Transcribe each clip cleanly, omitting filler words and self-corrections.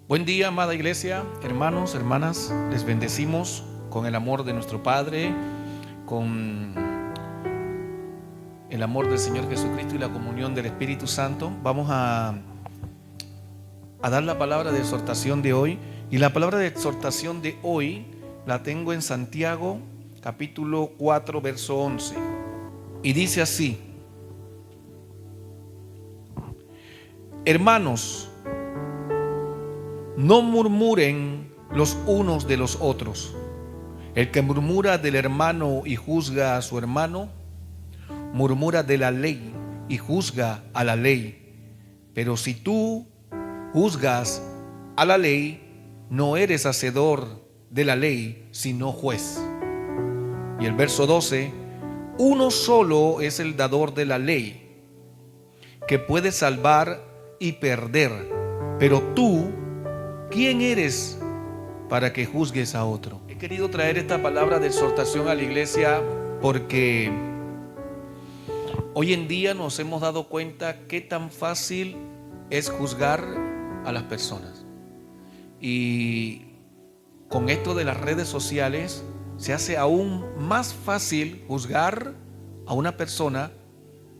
Buen día, amada iglesia, hermanos, hermanas. Les bendecimos con el amor de nuestro Padre, con el amor del Señor Jesucristo y la comunión del Espíritu Santo. Vamos a dar la palabra de exhortación de hoy. Y la palabra de exhortación de hoy la tengo en Santiago, capítulo 4, verso 11. Y dice así: hermanos, no murmuren los unos de los otros. El que murmura del hermano y juzga a su hermano, murmura de la ley y juzga a la ley. Pero si tú juzgas a la ley, no eres hacedor de la ley, sino juez. Y el verso 12: uno solo es el dador de la ley, que puede salvar y perder. Pero tú, ¿quién eres para que juzgues a otro? He querido traer esta palabra de exhortación a la iglesia porque hoy en día nos hemos dado cuenta qué tan fácil es juzgar a las personas. Y con esto de las redes sociales se hace aún más fácil juzgar a una persona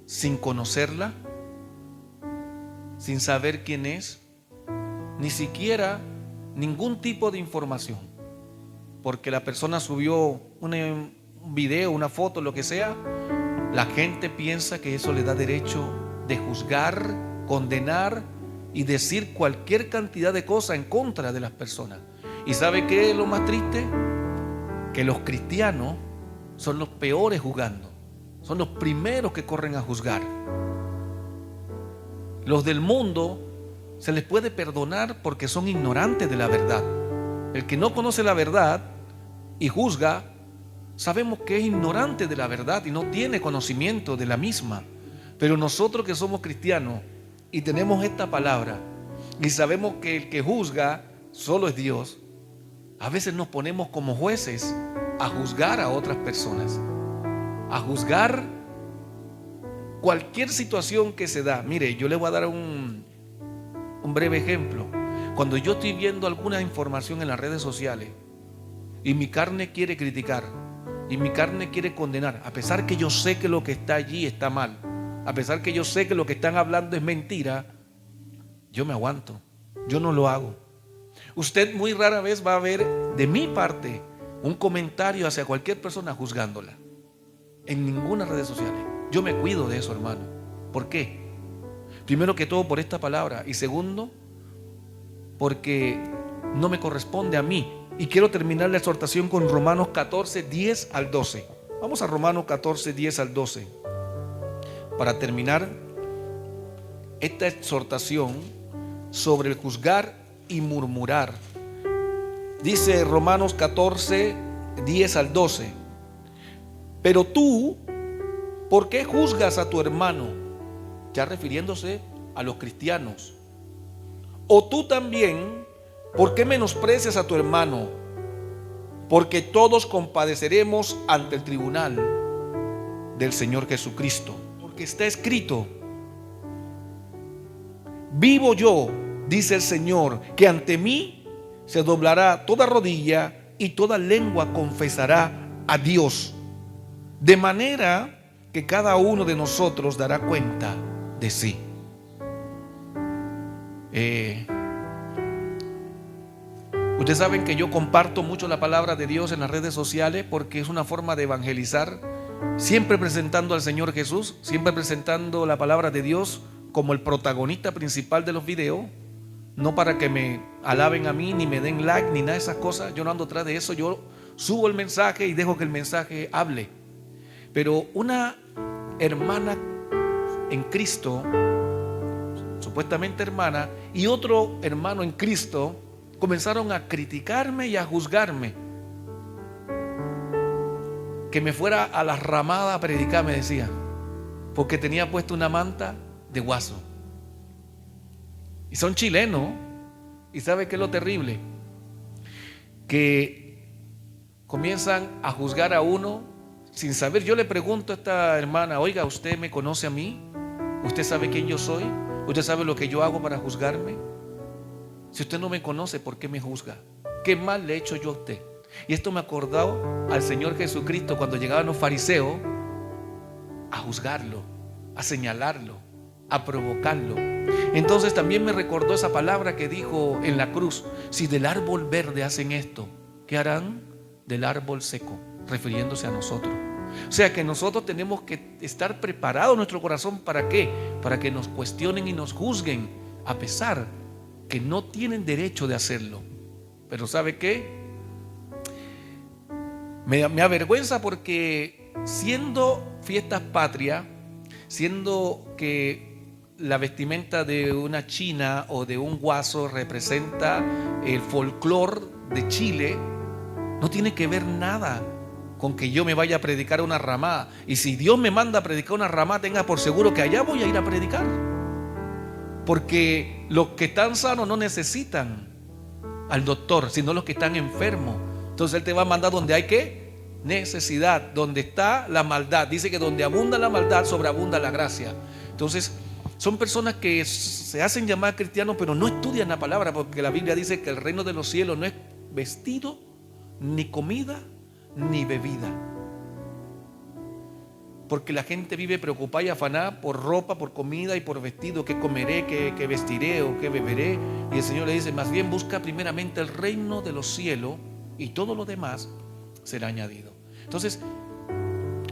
sin conocerla, sin saber quién es, ni siquiera ningún tipo de información, porque la persona subió un video, una foto, lo que sea. La gente piensa que eso le da derecho de juzgar, condenar y decir cualquier cantidad de cosas en contra de las personas. ¿Y sabe qué es lo más triste? Que los cristianos son los peores juzgando, son los primeros que corren a juzgar. Los del mundo se les puede perdonar porque son ignorantes de la verdad. El que no conoce la verdad y juzga, sabemos que es ignorante de la verdad y no tiene conocimiento de la misma. Pero nosotros que somos cristianos y tenemos esta palabra y sabemos que el que juzga solo es Dios, a veces nos ponemos como jueces a juzgar a otras personas, a juzgar cualquier situación que se da. Mire, yo le voy a dar un breve ejemplo. Cuando yo estoy viendo alguna información en las redes sociales y mi carne quiere criticar y mi carne quiere condenar, a pesar que yo sé que lo que está allí está mal, a pesar que yo sé que lo que están hablando es mentira, yo me aguanto, yo no lo hago. Usted muy rara vez va a ver de mi parte un comentario hacia cualquier persona juzgándola en ninguna red social. Yo me cuido de eso, hermano. ¿Por qué? Primero que todo por esta palabra, y segundo porque no me corresponde a mí. Y quiero terminar la exhortación con Romanos 14, 10 al 12. Vamos a Romanos 14, 10 al 12 para terminar esta exhortación sobre el juzgar y murmurar. Dice Romanos 14, 10 al 12: pero tú, ¿por qué juzgas a tu hermano? Ya refiriéndose a los cristianos. O tú también, ¿por qué menosprecias a tu hermano? Porque todos compadeceremos ante el tribunal del Señor Jesucristo. Porque está escrito: vivo yo, dice el Señor, que ante mí se doblará toda rodilla y toda lengua confesará a Dios. De manera que cada uno de nosotros dará cuenta de sí. Ustedes saben que yo comparto mucho la palabra de Dios en las redes sociales porque es una forma de evangelizar, siempre presentando al Señor Jesús, siempre presentando la palabra de Dios como el protagonista principal de los videos. No para que me alaben a mí, ni me den like, ni nada de esas cosas. Yo no ando atrás de eso. Yo subo el mensaje y dejo que el mensaje hable. Pero una hermana en Cristo, supuestamente hermana, y otro hermano en Cristo comenzaron a criticarme y a juzgarme. Que me fuera a la ramada a predicar, me decía, porque tenía puesto una manta de guaso. Y son chilenos. ¿Y sabe qué es lo terrible? Que comienzan a juzgar a uno sin saber. Yo le pregunto a esta hermana: oiga, ¿usted me conoce a mí? ¿Usted sabe quién yo soy? ¿Usted sabe lo que yo hago para juzgarme? Si usted no me conoce, ¿por qué me juzga? ¿Qué mal le he hecho yo a usted? Y esto me acordó al Señor Jesucristo cuando llegaban los fariseos a juzgarlo, a señalarlo, a provocarlo. Entonces también me recordó esa palabra que dijo en la cruz: si del árbol verde hacen esto, ¿qué harán del árbol seco? Refiriéndose a nosotros. O sea que nosotros tenemos que estar preparados en nuestro corazón. ¿Para qué? Para que nos cuestionen y nos juzguen, a pesar que no tienen derecho de hacerlo. Pero ¿sabe qué? Me avergüenza, porque siendo fiestas patrias, siendo que la vestimenta de una china o de un guaso representa el folclore de Chile, no tiene que ver nada con que yo me vaya a predicar una ramada. Y si Dios me manda a predicar una ramada, tenga por seguro que allá voy a ir a predicar, porque los que están sanos no necesitan al doctor, sino los que están enfermos. Entonces Él te va a mandar donde hay ¿qué? Necesidad, donde está la maldad. Dice que donde abunda la maldad, sobreabunda la gracia. Entonces son personas que se hacen llamar cristianos, pero no estudian la palabra, porque la Biblia dice que el reino de los cielos no es vestido, ni comida, ni bebida. Porque la gente vive preocupada y afanada por ropa, por comida y por vestido. ¿Qué comeré? ¿Qué vestiré? ¿O qué beberé? Y el Señor le dice: más bien busca primeramente el reino de los cielos, y todo lo demás será añadido. Entonces,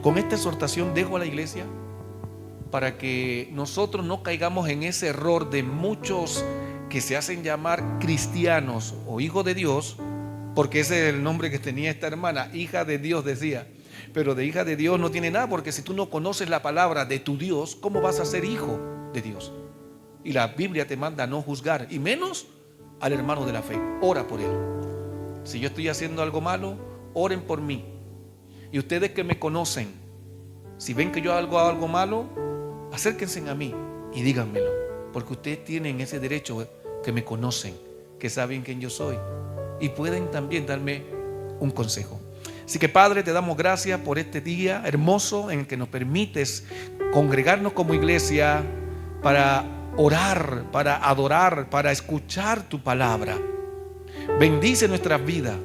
con esta exhortación dejo a la iglesia para que nosotros no caigamos en ese error de muchos que se hacen llamar cristianos o hijos de Dios, porque ese es el nombre que tenía esta hermana, hija de Dios, decía. Pero de hija de Dios no tiene nada, porque si tú no conoces la palabra de tu Dios, ¿cómo vas a ser hijo de Dios? Y la Biblia te manda a no juzgar, y menos al hermano de la fe. Ora por él. Si yo estoy haciendo algo malo, oren por mí. Y ustedes que me conocen, si ven que yo hago algo malo, acérquense a mí y díganmelo, porque ustedes tienen ese derecho, que me conocen, que saben quién yo soy, y pueden también darme un consejo. Así que, Padre, te damos gracias por este día hermoso en el que nos permites congregarnos como iglesia para orar, para adorar, para escuchar tu palabra. Bendice nuestras vidas,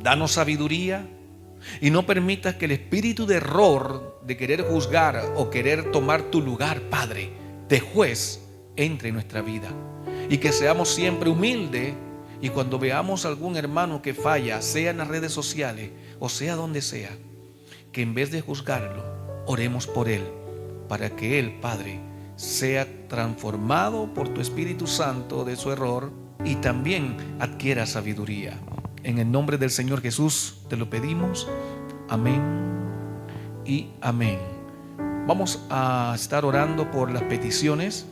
danos sabiduría, y no permitas que el espíritu de error, de querer juzgar o querer tomar tu lugar, Padre, de juez, entre en nuestra vida. Y que seamos siempre humildes, y cuando veamos a algún hermano que falla, sea en las redes sociales o sea donde sea, que en vez de juzgarlo, oremos por él, para que él, Padre, sea transformado por tu Espíritu Santo de su error, y también adquiera sabiduría. En el nombre del Señor Jesús te lo pedimos. Amén y amén. Vamos a estar orando por las peticiones.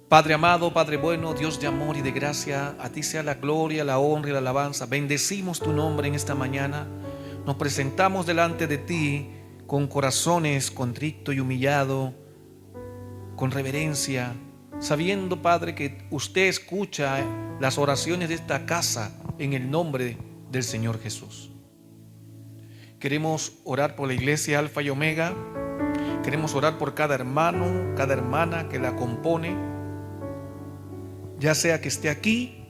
Padre amado, Padre bueno, Dios de amor y de gracia, a ti sea la gloria, la honra y la alabanza. Bendecimos tu nombre en esta mañana. Nos presentamos delante de ti con corazones contritos y humillados, con reverencia, sabiendo, Padre, que usted escucha las oraciones de esta casa en el nombre del Señor Jesús. Queremos orar por la iglesia Alfa y Omega. Queremos orar por cada hermano, cada hermana que la compone, ya sea que esté aquí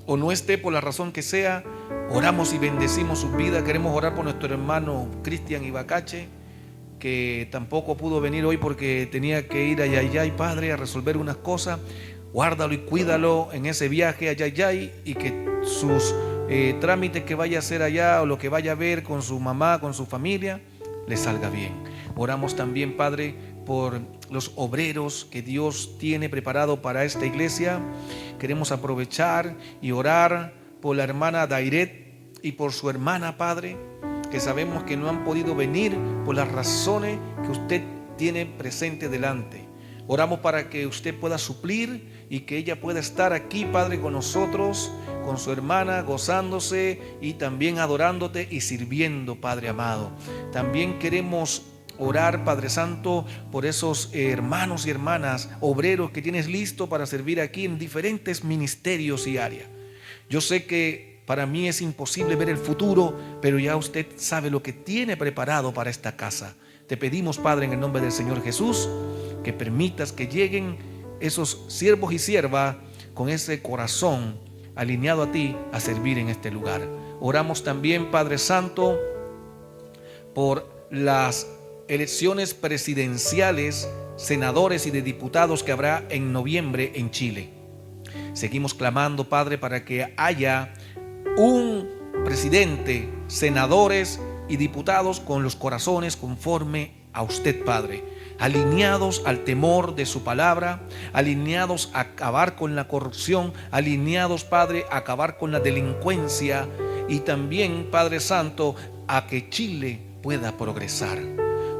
o no esté, por la razón que sea. Oramos y bendecimos sus vidas. Queremos orar por nuestro hermano Cristian Ibacache, que tampoco pudo venir hoy porque tenía que ir a Yayay, Padre, a resolver unas cosas. Guárdalo y cuídalo en ese viaje a Yayay, y que sus trámites que vaya a hacer allá o lo que vaya a ver con su mamá, con su familia, le salga bien. Oramos también, Padre, por los obreros que Dios tiene preparado para esta iglesia. Queremos aprovechar y orar por la hermana Dairet y por su hermana, Padre, que sabemos que no han podido venir por las razones que usted tiene presente delante. Oramos para que usted pueda suplir y que ella pueda estar aquí, Padre, con nosotros, con su hermana, gozándose y también adorándote y sirviendo, Padre amado. También queremos orar, Padre Santo, por esos hermanos y hermanas obreros que tienes listo para servir aquí en diferentes ministerios y áreas. Yo sé que para mí es imposible ver el futuro, pero ya usted sabe lo que tiene preparado para esta casa. Te pedimos, Padre, en el nombre del Señor Jesús, que permitas que lleguen esos siervos y siervas con ese corazón alineado a ti a servir en este lugar. Oramos también, Padre Santo, por las elecciones presidenciales, senadores y de diputados que habrá en noviembre en Chile. Seguimos clamando, Padre, para que haya un presidente, senadores y diputados con los corazones conforme a usted, Padre, alineados al temor de su palabra, alineados a acabar con la corrupción, alineados, Padre, a acabar con la delincuencia y también, Padre Santo, a que Chile pueda progresar.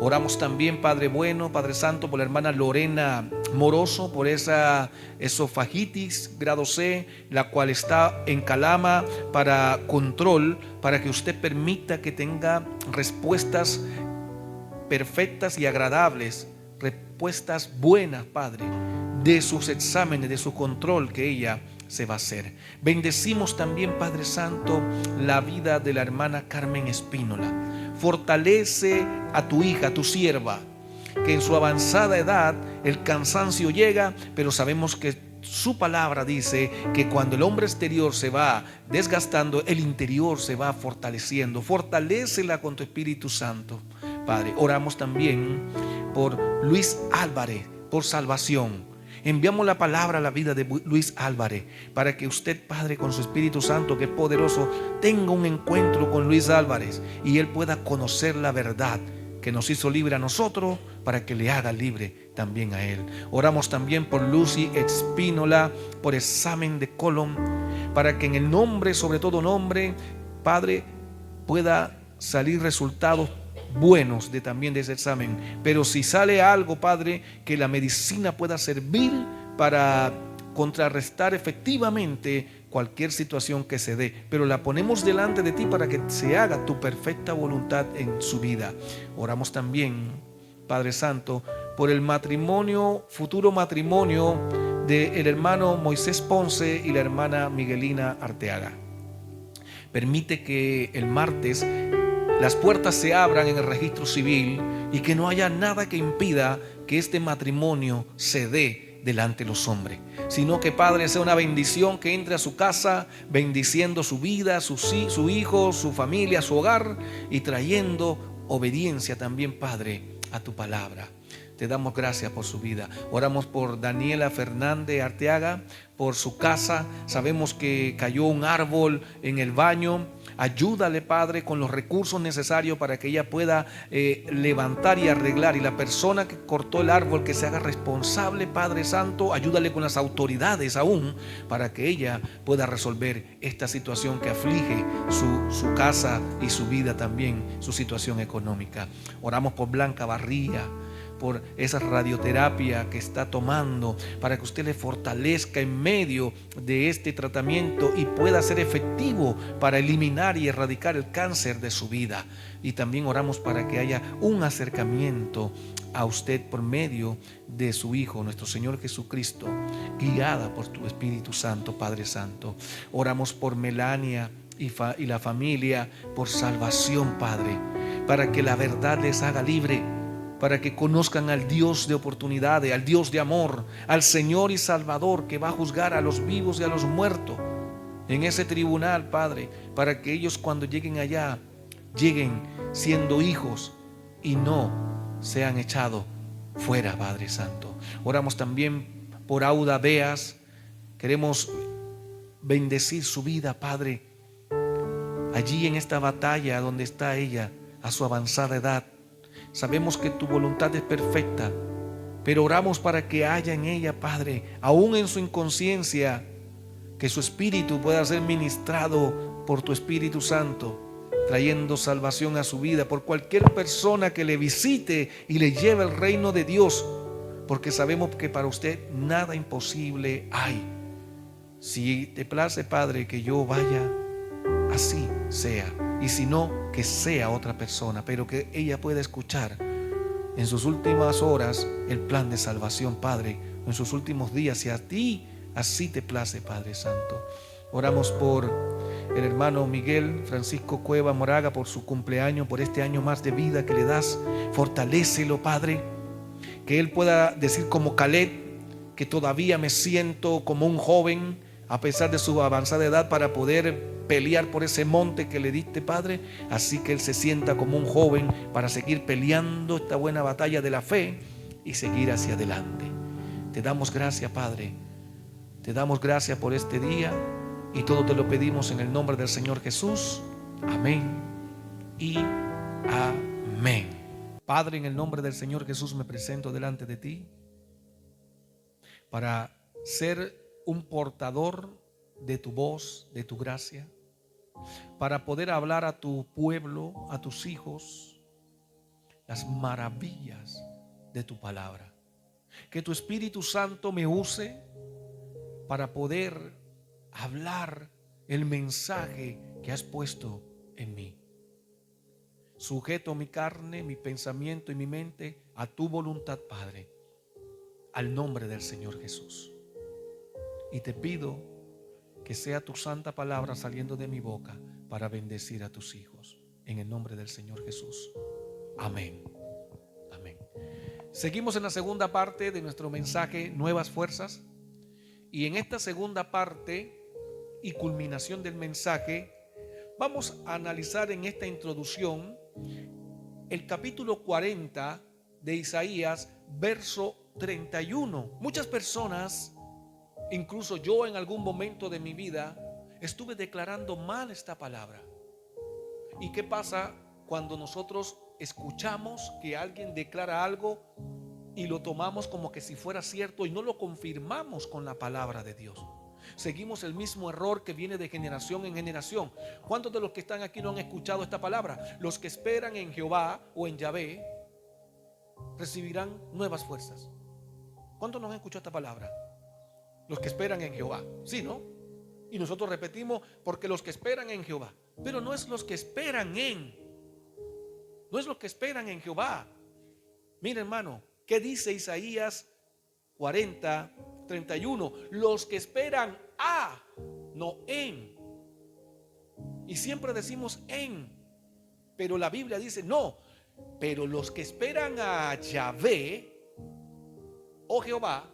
Oramos también, Padre bueno, Padre Santo, por la hermana Lorena Moroso, por esa esofagitis grado C, la cual está en Calama para control, para que usted permita que tenga respuestas perfectas y agradables, respuestas buenas, Padre, de sus exámenes, de su control que ella se va a hacer. Bendecimos también, Padre Santo, la vida de la hermana Carmen Espínola. Fortalece a tu hija, a tu sierva, que en su avanzada edad el cansancio llega, pero sabemos que su palabra dice que cuando el hombre exterior se va desgastando, el interior se va fortaleciendo. Fortalécela con tu Espíritu Santo, Padre. Oramos también por Luis Álvarez, por salvación. Enviamos la palabra a la vida de Luis Álvarez para que usted, Padre, con su Espíritu Santo, que es poderoso, tenga un encuentro con Luis Álvarez y él pueda conocer la verdad que nos hizo libre a nosotros, para que le haga libre también a él. Oramos también por Lucy Espínola, por examen de colon, para que en el nombre, sobre todo nombre, Padre, pueda salir resultados buenos también de ese examen. Pero si sale algo, Padre, que la medicina pueda servir para contrarrestar efectivamente cualquier situación que se dé, pero la ponemos delante de ti para que se haga tu perfecta voluntad en su vida. Oramos también, Padre Santo, por el matrimonio, futuro matrimonio del hermano Moisés Ponce y la hermana Miguelina Arteaga. Permite que el martes las puertas se abran en el registro civil y que no haya nada que impida que este matrimonio se dé delante de los hombres, sino que, Padre, sea una bendición que entre a su casa, bendiciendo su vida, su hijo, su familia, su hogar, y trayendo obediencia también, Padre, a tu palabra. Te damos gracias por su vida. Oramos por Daniela Fernández Arteaga, por su casa. Sabemos que cayó un árbol en el baño. Ayúdale, Padre, con los recursos necesarios para que ella pueda levantar y arreglar. Y la persona que cortó el árbol, que se haga responsable, Padre Santo. Ayúdale con las autoridades aún, para que ella pueda resolver esta situación que aflige su casa y su vida también, su situación económica. Oramos por Blanca Barría, por esa radioterapia que está tomando, para que usted le fortalezca en medio de este tratamiento y pueda ser efectivo para eliminar y erradicar el cáncer de su vida. Y también oramos para que haya un acercamiento a usted por medio de su Hijo, nuestro Señor Jesucristo, guiada por tu Espíritu Santo, Padre Santo. Oramos por Melania y la familia, por salvación, Padre, para que la verdad les haga libre, para que conozcan al Dios de oportunidades, al Dios de amor, al Señor y Salvador que va a juzgar a los vivos y a los muertos en ese tribunal, Padre, para que ellos, cuando lleguen allá, lleguen siendo hijos y no sean echados fuera, Padre Santo. Oramos también por Auda Beas. Queremos bendecir su vida, Padre, allí en esta batalla donde está ella a su avanzada edad. Sabemos que tu voluntad es perfecta, pero oramos para que haya en ella, Padre, aún en su inconsciencia, que su espíritu pueda ser ministrado por tu Espíritu Santo, trayendo salvación a su vida, por cualquier persona que le visite y le lleve al reino de Dios, porque sabemos que para usted nada imposible hay. Si te place, Padre, que yo vaya, así sea. Y si no, que sea otra persona, pero que ella pueda escuchar en sus últimas horas el plan de salvación, Padre, en sus últimos días, si a ti así te place, Padre Santo. Oramos por el hermano Miguel Francisco Cueva Moraga, por su cumpleaños, por este año más de vida que le das. Fortalécelo, Padre, que él pueda decir como Caleb: que todavía me siento como un joven a pesar de su avanzada edad para poder pelear por ese monte que le diste, Padre. Así que él se sienta como un joven para seguir peleando esta buena batalla de la fe y seguir hacia adelante. Te damos gracias, Padre. Te damos gracias por este día y todo te lo pedimos en el nombre del Señor Jesús. Amén y amén. Padre, en el nombre del Señor Jesús me presento delante de ti para ser un portador de tu voz, de tu gracia, para poder hablar a tu pueblo, a tus hijos, las maravillas de tu palabra. Que tu Espíritu Santo me use para poder hablar el mensaje que has puesto en mí. Sujeto mi carne, mi pensamiento y mi mente a tu voluntad, Padre, al nombre del Señor Jesús. Y te pido que sea tu santa palabra saliendo de mi boca para bendecir a tus hijos. En el nombre del Señor Jesús. Amén. Amén. Seguimos en la segunda parte de nuestro mensaje, Nuevas Fuerzas. Y en esta segunda parte y culminación del mensaje, vamos a analizar en esta introducción el capítulo 40 de Isaías, verso 31. Muchas personas, incluso yo en algún momento de mi vida, estuve declarando mal esta palabra. ¿Y qué pasa cuando nosotros escuchamos que alguien declara algo y lo tomamos como que si fuera cierto y no lo confirmamos con la palabra de Dios? Seguimos el mismo error que viene de generación en generación. ¿Cuántos de los que están aquí no han escuchado esta palabra? Los que esperan en Jehová o en Yahvé recibirán nuevas fuerzas. ¿Cuántos no han escuchado esta palabra? Los que esperan en Jehová, ¿sí, no? Y nosotros repetimos, porque los que esperan en Jehová. Pero no es los que esperan no es los que esperan en Jehová. Mira, hermano, ¿qué dice Isaías 40, 31? Los que esperan a, no en. Y siempre decimos en, pero la Biblia dice no. Pero los que esperan a Yahvé o Jehová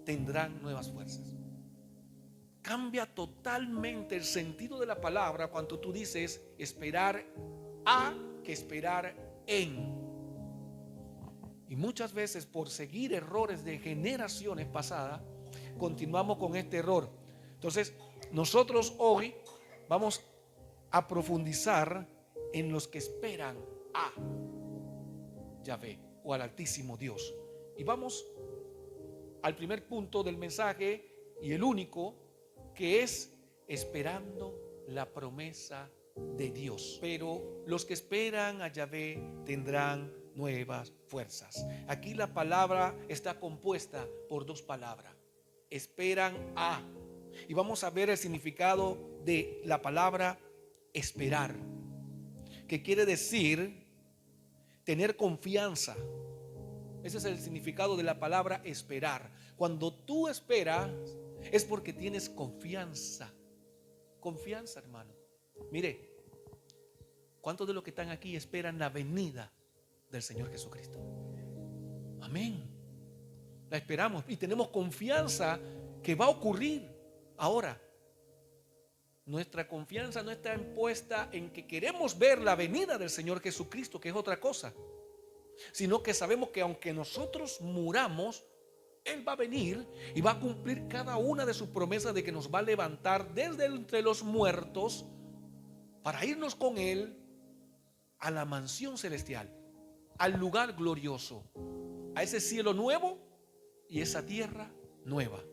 tendrán nuevas fuerzas. Cambia totalmente el sentido de la palabra cuando tú dices esperar a que esperar en. Y muchas veces por seguir errores de generaciones pasadas, continuamos con este error. Entonces, nosotros hoy vamos a profundizar en los que esperan a Yahvé o al Altísimo Dios. Y vamos al primer punto del mensaje y el único, que es esperando la promesa de Dios. Pero los que esperan a Yahvé tendrán nuevas fuerzas. Aquí la palabra está compuesta por dos palabras. Esperan a. Y vamos a ver el significado de la palabra esperar, que quiere decir tener confianza. Ese es el significado de la palabra esperar. Cuando tú esperas es porque tienes confianza. Confianza, hermano. Mire, ¿cuántos de los que están aquí esperan la venida del Señor Jesucristo? Amén. La esperamos y tenemos confianza que va a ocurrir. Ahora, nuestra confianza no está puesta en que queremos ver la venida del Señor Jesucristo, que es otra cosa, sino que sabemos que aunque nosotros muramos, Él va a venir y va a cumplir cada una de sus promesas de que nos va a levantar desde entre los muertos para irnos con Él a la mansión celestial, al lugar glorioso, a ese cielo nuevo y esa tierra nueva.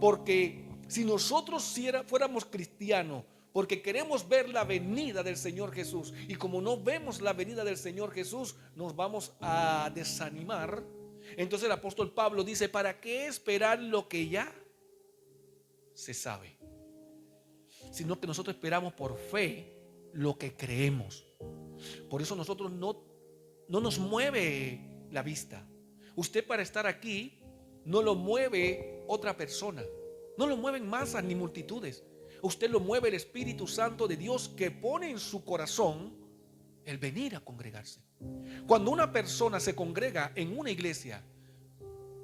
Porque si nosotros fuéramos cristianos, porque queremos ver la venida del Señor Jesús, y como no vemos la venida del Señor Jesús, nos vamos a desanimar. Entonces el apóstol Pablo dice: ¿para qué esperar lo que ya se sabe? Sino que nosotros esperamos por fe lo que creemos. Por eso nosotros no nos mueve la vista. Usted, para estar aquí, no lo mueve otra persona, no lo mueven masas ni multitudes. Usted lo mueve el Espíritu Santo de Dios, que pone en su corazón el venir a congregarse. Cuando una persona se congrega en una iglesia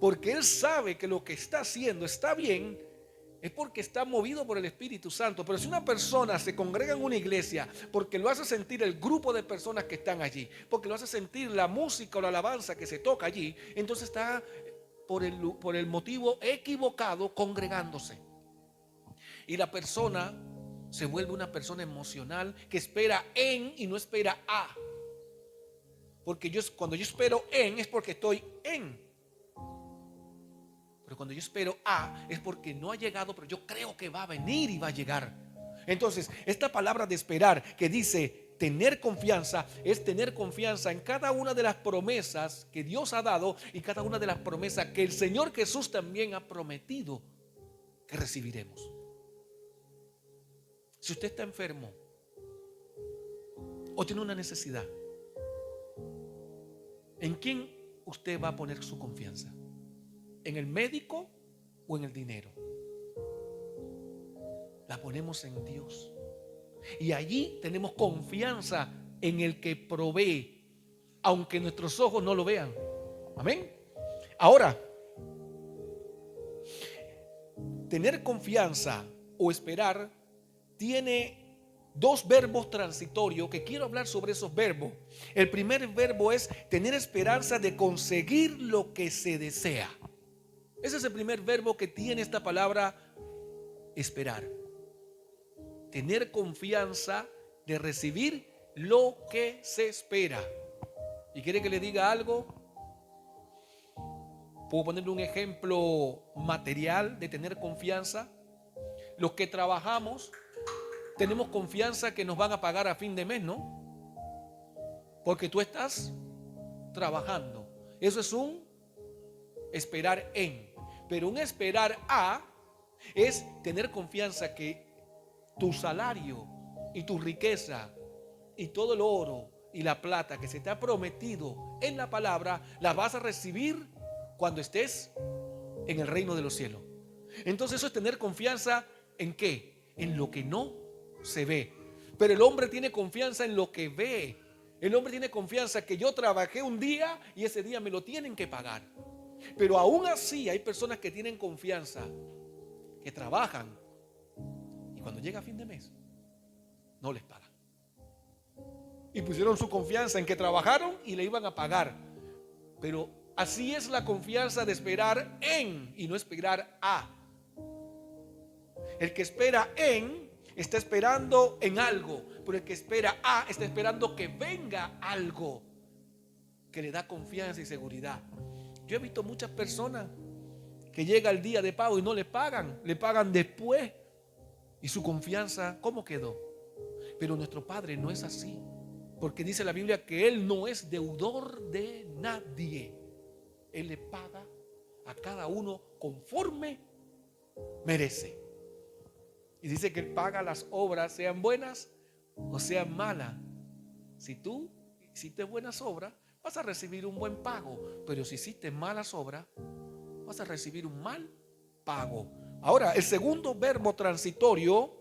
porque él sabe que lo que está haciendo está bien, es porque está movido por el Espíritu Santo. Pero si una persona se congrega en una iglesia porque lo hace sentir el grupo de personas que están allí, porque lo hace sentir la música o la alabanza que se toca allí, entonces está por el motivo equivocado congregándose. Y la persona se vuelve una persona emocional que espera en y no espera a. Porque cuando yo espero en es porque estoy en. Pero cuando yo espero a es porque no ha llegado, pero yo creo que va a venir y va a llegar. Entonces, esta palabra de esperar que dice tener confianza, es tener confianza en cada una de las promesas que Dios ha dado y cada una de las promesas que el Señor Jesús también ha prometido que recibiremos. Si usted está enfermo o tiene una necesidad, ¿en quién usted va a poner su confianza? ¿En el médico o en el dinero? La ponemos en Dios. Y allí tenemos confianza en el que provee, aunque nuestros ojos no lo vean. Amén. Ahora, tener confianza o esperar tiene dos verbos transitorios que quiero hablar sobre esos verbos. El primer verbo es tener esperanza de conseguir lo que se desea. Ese es el primer verbo que tiene esta palabra esperar. Tener confianza de recibir lo que se espera. ¿Y quiere que le diga algo? Puedo ponerle un ejemplo material de tener confianza. Los que trabajamos tenemos confianza que nos van a pagar a fin de mes, ¿no? Porque tú estás trabajando. Eso es un esperar en. Pero un esperar a es tener confianza que tu salario y tu riqueza y todo el oro y la plata que se te ha prometido en la palabra, la vas a recibir cuando estés en el reino de los cielos. Entonces eso es tener confianza ¿en qué? En lo que no se ve. Pero el hombre tiene confianza en lo que ve. El hombre tiene confianza que yo trabajé un día y ese día me lo tienen que pagar. Pero aún así hay personas que tienen confianza, que trabajan y cuando llega fin de mes no les pagan. Y pusieron su confianza en que trabajaron y le iban a pagar. Pero así es la confianza de esperar en y no esperar a. El que espera en está esperando en algo, pero el que espera a está esperando que venga algo que le da confianza y seguridad. Yo he visto muchas personas que llega el día de pago y no le pagan después. Y su confianza, ¿cómo quedó? Pero nuestro Padre no es así, porque dice la Biblia que Él no es deudor de nadie. Él le paga a cada uno conforme merece. Y dice que Él paga las obras, sean buenas o sean malas. Si tú hiciste buenas obras, vas a recibir un buen pago. Pero si hiciste malas obras, vas a recibir un mal pago. Ahora, el segundo verbo transitorio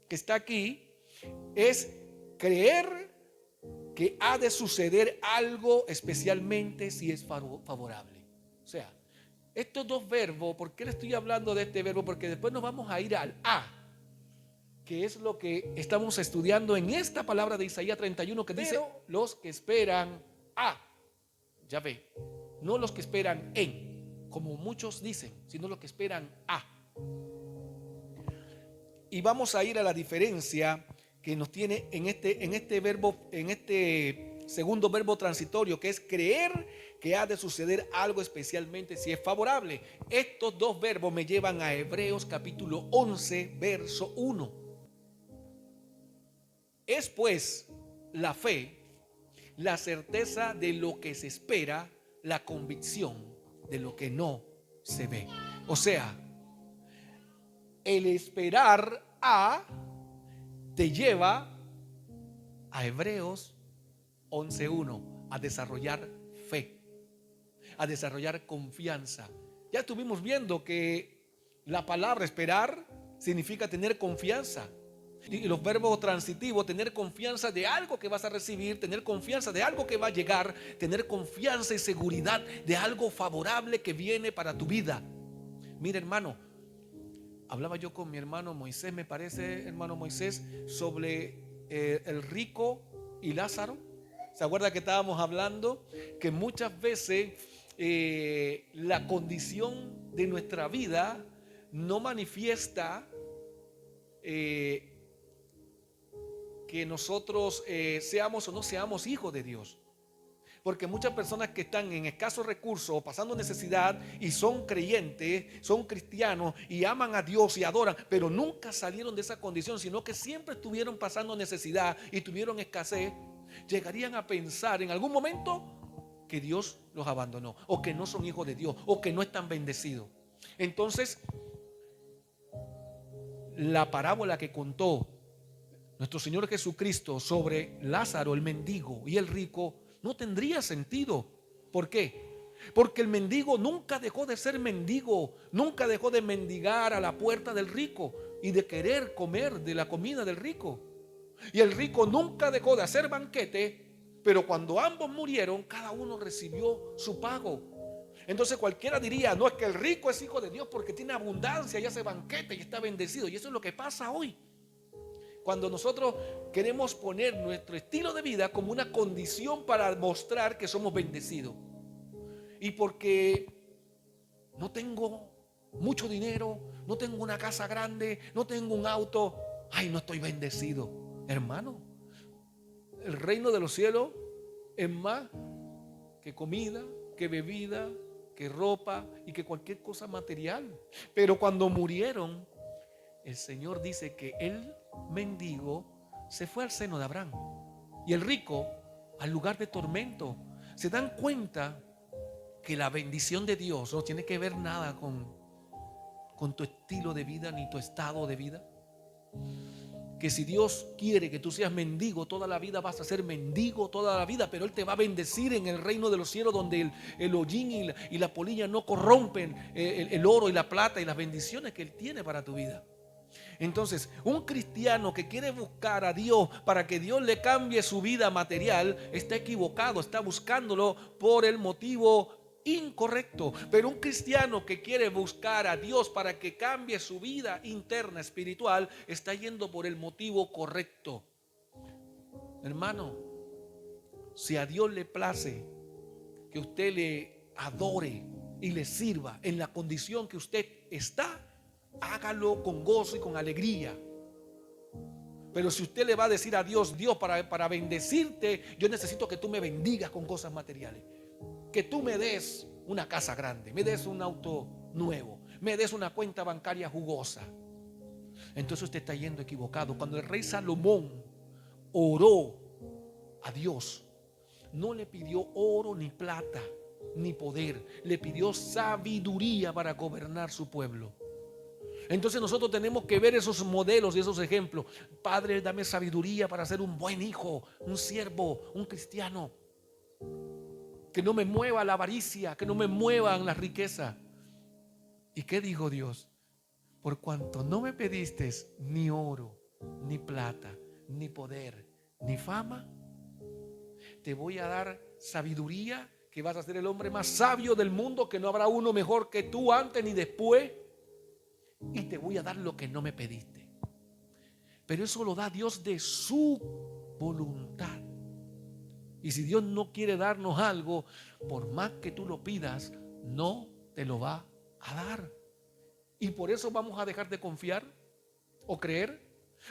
que está aquí es creer que ha de suceder algo, especialmente si es favorable. O sea, estos dos verbos, ¿por qué le estoy hablando de este verbo? Porque después nos vamos a ir al a, que es lo que estamos estudiando en esta palabra de Isaías 31 que dice los que esperan a. Ya ve, no los que esperan en, como muchos dicen, sino los que esperan a. Y vamos a ir a la diferencia que nos tiene en este verbo, en este segundo verbo transitorio, que es creer que ha de suceder algo, especialmente si es favorable. Estos dos verbos me llevan a Hebreos capítulo 11, verso 1. Es pues la fe, la certeza de lo que se espera, la convicción de lo que no se ve. O sea, el esperar a te lleva a Hebreos 11:1 a desarrollar fe, a desarrollar confianza. Ya estuvimos viendo que la palabra esperar significa tener confianza. Y los verbos transitivos, tener confianza de algo que vas a recibir, tener confianza de algo que va a llegar, tener confianza y seguridad de algo favorable que viene para tu vida. Mira, hermano, hablaba yo con mi hermano Moisés, me parece, hermano Moisés, sobre el rico y Lázaro. ¿Se acuerda que estábamos hablando que muchas veces la condición de nuestra vida no manifiesta que nosotros seamos o no seamos hijos de Dios? Porque muchas personas que están en escasos recursos o pasando necesidad y son creyentes, son cristianos y aman a Dios y adoran, pero nunca salieron de esa condición, sino que siempre estuvieron pasando necesidad y tuvieron escasez, llegarían a pensar en algún momento que Dios los abandonó, o que no son hijos de Dios, o que no están bendecidos. Entonces, la parábola que contó nuestro Señor Jesucristo sobre Lázaro, el mendigo, y el rico, no tendría sentido. ¿Por qué? Porque el mendigo nunca dejó de ser mendigo, nunca dejó de mendigar a la puerta del rico y de querer comer de la comida del rico. Y el rico nunca dejó de hacer banquete, pero cuando ambos murieron, cada uno recibió su pago. Entonces cualquiera diría, no, es que el rico es hijo de Dios porque tiene abundancia y hace banquete y está bendecido. Y eso es lo que pasa hoy. Cuando nosotros queremos poner nuestro estilo de vida como una condición para mostrar que somos bendecidos. Y porque no tengo mucho dinero, no tengo una casa grande, no tengo un auto, ay, no estoy bendecido. Hermano, el reino de los cielos es más que comida, que bebida, que ropa y que cualquier cosa material. Pero cuando murieron, el Señor dice que el mendigo se fue al seno de Abraham y el rico al lugar de tormento. ¿Se dan cuenta que la bendición de Dios no tiene que ver nada con tu estilo de vida ni tu estado de vida? Que si Dios quiere que tú seas mendigo toda la vida, vas a ser mendigo toda la vida, pero Él te va a bendecir en el reino de los cielos, donde el hollín y la polilla no corrompen el oro y la plata y las bendiciones que Él tiene para tu vida. Entonces, un cristiano que quiere buscar a Dios para que Dios le cambie su vida material está equivocado, está buscándolo por el motivo incorrecto. Pero un cristiano que quiere buscar a Dios para que cambie su vida interna espiritual está yendo por el motivo correcto. Hermano, si a Dios le place que usted le adore y le sirva en la condición que usted está, hágalo con gozo y con alegría. Pero si usted le va a decir a Dios, Dios, para bendecirte, yo necesito que tú me bendigas con cosas materiales, que tú me des una casa grande, me des un auto nuevo, me des una cuenta bancaria jugosa, entonces usted está yendo equivocado. Cuando el rey Salomón oró a Dios, no le pidió oro ni plata ni poder, le pidió sabiduría para gobernar su pueblo. Entonces nosotros tenemos que ver esos modelos y esos ejemplos. Padre, dame sabiduría para ser un buen hijo, un siervo, un cristiano. Que no me mueva la avaricia, que no me muevan las riquezas. ¿Y qué dijo Dios? Por cuanto no me pediste ni oro, ni plata, ni poder, ni fama, te voy a dar sabiduría, que vas a ser el hombre más sabio del mundo, que no habrá uno mejor que tú antes ni después. Y te voy a dar lo que no me pediste. Pero eso lo da Dios de su voluntad. Y si Dios no quiere darnos algo, por más que tú lo pidas, no te lo va a dar. Y por eso vamos a dejar de confiar o creer.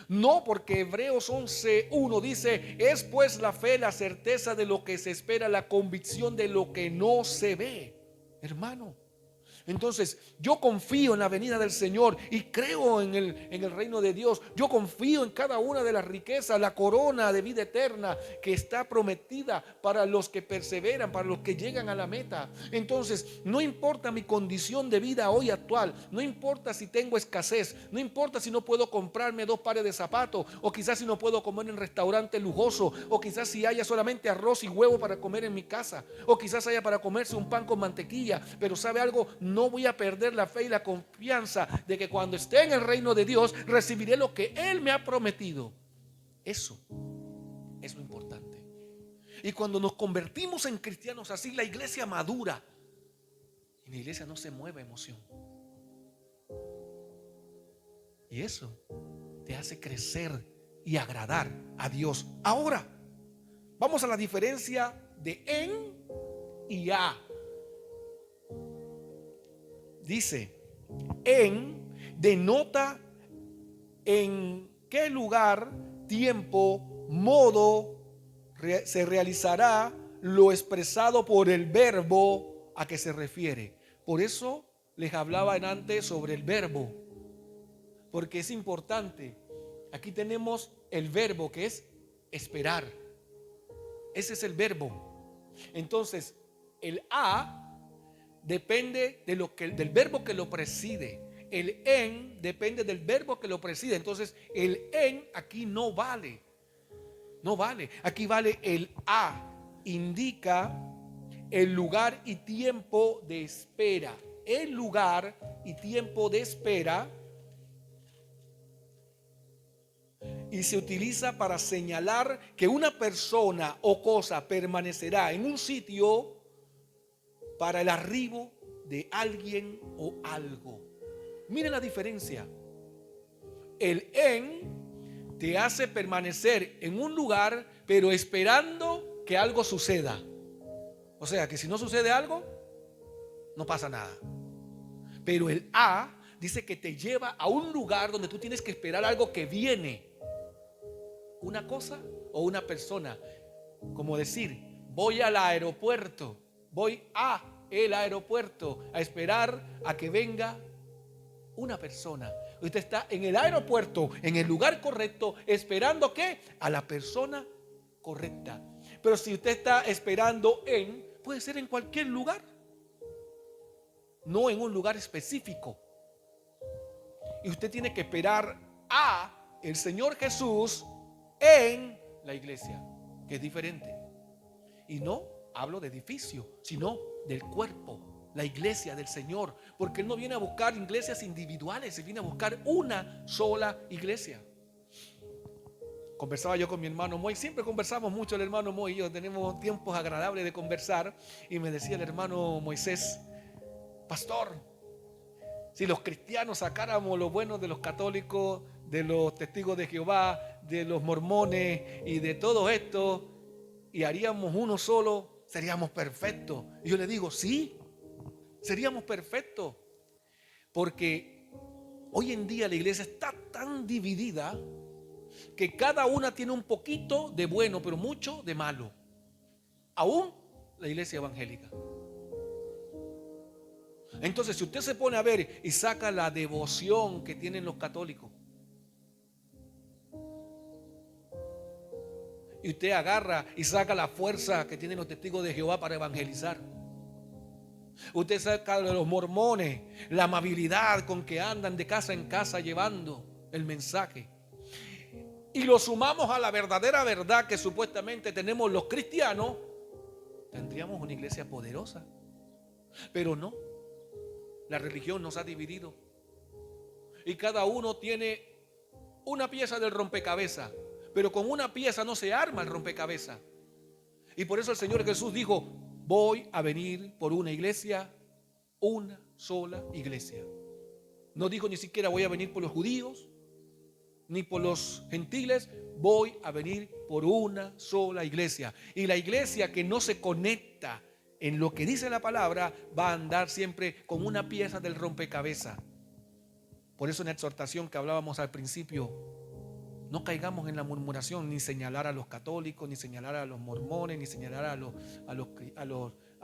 No, porque Hebreos 11:1 dice: es pues la fe, la certeza de lo que se espera, la convicción de lo que no se ve. Hermano, entonces yo confío en la venida del Señor y creo en el reino de Dios. Yo confío en cada una de las riquezas, la corona de vida eterna que está prometida para los que perseveran, para los que llegan a la meta. Entonces no importa mi condición de vida hoy actual, no importa si tengo escasez, no importa si no puedo comprarme 2 pares de zapatos, o quizás si no puedo comer en restaurante lujoso, o quizás si haya solamente arroz y huevo para comer en mi casa, o quizás haya para comerse un pan con mantequilla. Pero ¿sabe algo? no voy a perder la fe y la confianza de que cuando esté en el reino de Dios recibiré lo que Él me ha prometido. Eso es lo importante. Y cuando nos convertimos en cristianos así, la iglesia madura. En la iglesia no se mueve emoción. Y eso te hace crecer y agradar a Dios. Ahora, vamos a la diferencia de en y a. Dice, en denota en qué lugar, tiempo, modo se realizará lo expresado por el verbo a que se refiere. Por eso les hablaba antes sobre el verbo, porque es importante. Aquí tenemos el verbo que es esperar. Ese es el verbo. Entonces, el a depende de del verbo que lo preside. El en depende del verbo que lo preside. Entonces, el en aquí no vale. No vale. Aquí vale el a. Indica el lugar y tiempo de espera. El lugar y tiempo de espera. Y se utiliza para señalar que una persona o cosa permanecerá en un sitio para el arribo de alguien o algo. Miren la diferencia. El en te hace permanecer en un lugar, pero esperando que algo suceda. O sea, que si no sucede algo, no pasa nada. Pero el a dice que te lleva a un lugar donde tú tienes que esperar algo que viene. Una cosa o una persona. Como decir, voy al aeropuerto, voy a el aeropuerto a esperar a que venga una persona. Usted está en el aeropuerto, en el lugar correcto, esperando ¿qué? A la persona correcta. Pero si usted está esperando puede ser en cualquier lugar, no en un lugar específico. Y usted tiene que esperar a el Señor Jesús en la iglesia, que es diferente. Y no hablo de edificio, sino del cuerpo, la iglesia del Señor, porque Él no viene a buscar iglesias individuales, Él viene a buscar una sola iglesia. Conversaba yo con mi hermano Moy, siempre conversamos mucho el hermano Moy y yo, tenemos tiempos agradables de conversar, y me decía el hermano Moisés, pastor, si los cristianos sacáramos lo bueno de los católicos, de los testigos de Jehová, de los mormones y de todo esto, y haríamos uno solo, seríamos perfectos. Y yo le digo, sí, seríamos perfectos. Porque hoy en día la iglesia está tan dividida que cada una tiene un poquito de bueno, pero mucho de malo. Aún la iglesia evangélica. Entonces, si usted se pone a ver y saca la devoción que tienen los católicos, y usted agarra y saca la fuerza que tienen los testigos de Jehová para evangelizar, usted saca de los mormones la amabilidad con que andan de casa en casa llevando el mensaje, y lo sumamos a la verdadera verdad que supuestamente tenemos los cristianos, tendríamos una iglesia poderosa. Pero no, la religión nos ha dividido y cada uno tiene una pieza del rompecabezas, pero con una pieza no se arma el rompecabezas. Y por eso el Señor Jesús dijo, voy a venir por una iglesia, una sola iglesia. No dijo ni siquiera voy a venir por los judíos ni por los gentiles, voy a venir por una sola iglesia. Y la iglesia que no se conecta en lo que dice la palabra va a andar siempre con una pieza del rompecabezas. Por eso en la exhortación que hablábamos al principio, no caigamos en la murmuración, ni señalar a los católicos, ni señalar a los mormones, ni señalar a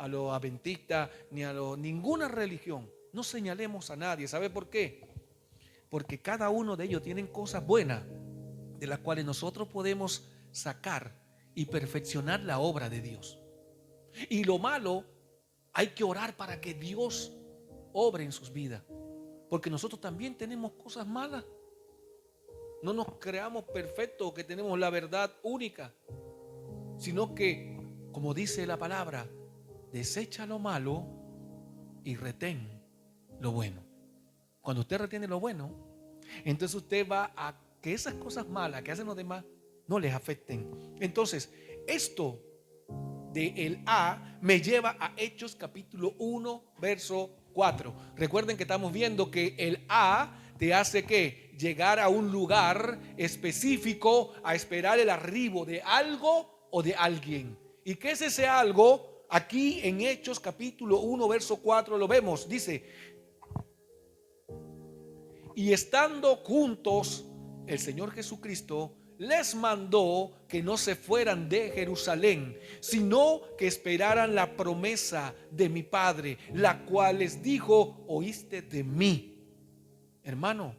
los adventistas, ni a ninguna religión. No señalemos a nadie. ¿Sabe por qué? Porque cada uno de ellos tienen cosas buenas de las cuales nosotros podemos sacar y perfeccionar la obra de Dios. Y lo malo, hay que orar para que Dios obre en sus vidas, porque nosotros también tenemos cosas malas. No nos creamos perfectos, que tenemos la verdad única, sino que, como dice la palabra, desecha lo malo y retén lo bueno. Cuando usted retiene lo bueno, entonces usted va a que esas cosas malas que hacen los demás no les afecten. Entonces, esto de el A me lleva a Hechos capítulo 1, verso 4. Recuerden que estamos viendo que el A te hace que llegar a un lugar específico a esperar el arribo de algo o de alguien. ¿Y qué es ese algo? Aquí en Hechos capítulo 1, verso 4 lo vemos. Dice: y estando juntos, el Señor Jesucristo les mandó que no se fueran de Jerusalén, sino que esperaran la promesa de mi Padre, la cual les dijo: oíste de mí. Hermano,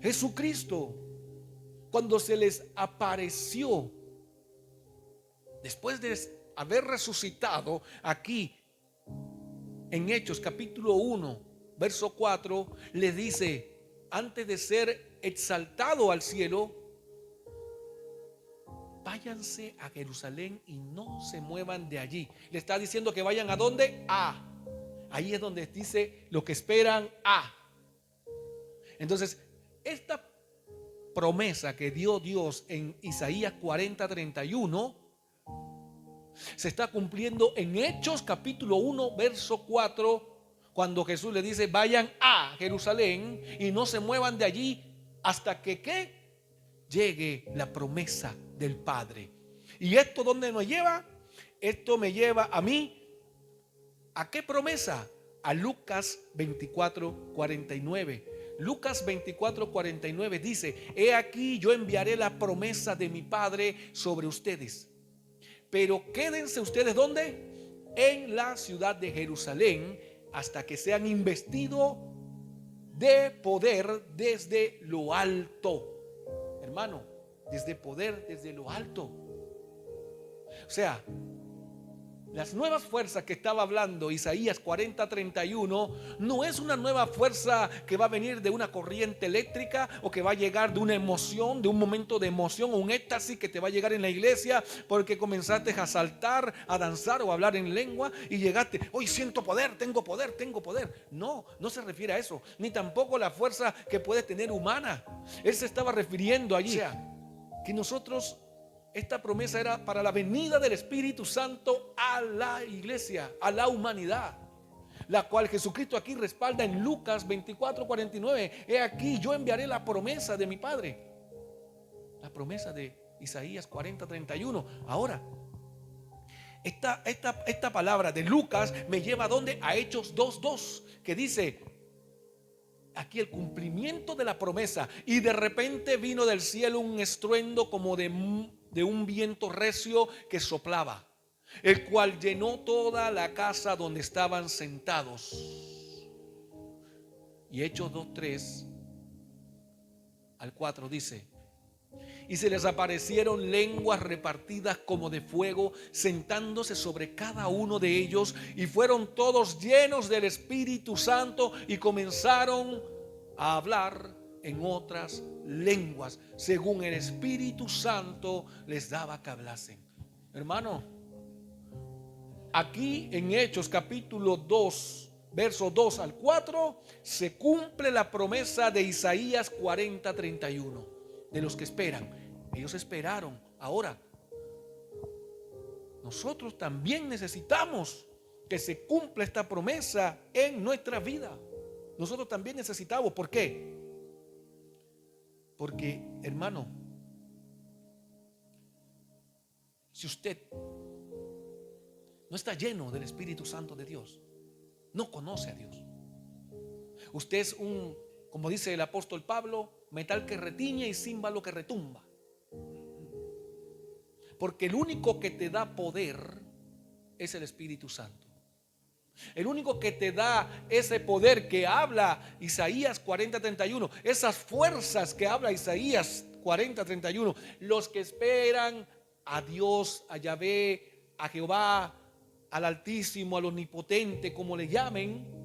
Jesucristo, cuando se les apareció, después de haber resucitado, aquí en Hechos capítulo 1, verso 4, les dice, antes de ser exaltado al cielo: váyanse a Jerusalén y no se muevan de allí. Le está diciendo que vayan ¿a dónde? A. Ahí es donde dice lo que esperan a. Entonces, esta promesa que dio Dios en Isaías 40:31 se está cumpliendo en Hechos capítulo 1, verso 4, cuando Jesús le dice: vayan a Jerusalén y no se muevan de allí hasta que ¿qué? Llegue la promesa del Padre. ¿Y esto dónde nos lleva? Esto me lleva a mí ¿a qué promesa? A Lucas 24:49. Lucas 24:49 dice: he aquí yo enviaré la promesa de mi Padre sobre ustedes, pero quédense ustedes ¿dónde? En la ciudad de Jerusalén hasta que sean investidos de poder desde lo alto. Hermano, desde poder, desde lo alto. O sea, las nuevas fuerzas que estaba hablando Isaías 40:31 no es una nueva fuerza que va a venir de una corriente eléctrica o que va a llegar de una emoción, de un momento de emoción o un éxtasis que te va a llegar en la iglesia porque comenzaste a saltar, a danzar o a hablar en lengua y llegaste: hoy siento poder, tengo poder, tengo poder. No, no se refiere a eso, ni tampoco la fuerza que puedes tener humana. Él se estaba refiriendo allí, o sea, que nosotros, esta promesa era para la venida del Espíritu Santo a la iglesia, a la humanidad, la cual Jesucristo aquí respalda en Lucas 24:49. He aquí yo enviaré la promesa de mi Padre. La promesa de Isaías 40:31. Ahora, esta palabra de Lucas me lleva ¿a dónde? A Hechos 2:2, que dice aquí el cumplimiento de la promesa. Y de repente vino del cielo un estruendo como de un viento recio que soplaba, el cual llenó toda la casa donde estaban sentados. Y Hechos 2:3 al 4 dice: y se les aparecieron lenguas repartidas como de fuego, sentándose sobre cada uno de ellos, y fueron todos llenos del Espíritu Santo y comenzaron a hablar en otras lenguas, según el Espíritu Santo les daba que hablasen. Hermano, aquí en Hechos capítulo 2, versos 2 al 4, se cumple la promesa de Isaías 40:31, de los que esperan. Ellos esperaron. Ahora, nosotros también necesitamos que se cumpla esta promesa en nuestra vida. Nosotros también necesitamos. ¿Por qué? Porque, hermano, si usted no está lleno del Espíritu Santo de Dios, no conoce a Dios. Usted es como dice el apóstol Pablo, metal que retiñe y címbalo que retumba. Porque el único que te da poder es el Espíritu Santo. El único que te da ese poder que habla Isaías 40:31, esas fuerzas que habla Isaías 40:31, los que esperan a Dios, a Yahvé, a Jehová, al Altísimo, al Omnipotente, como le llamen,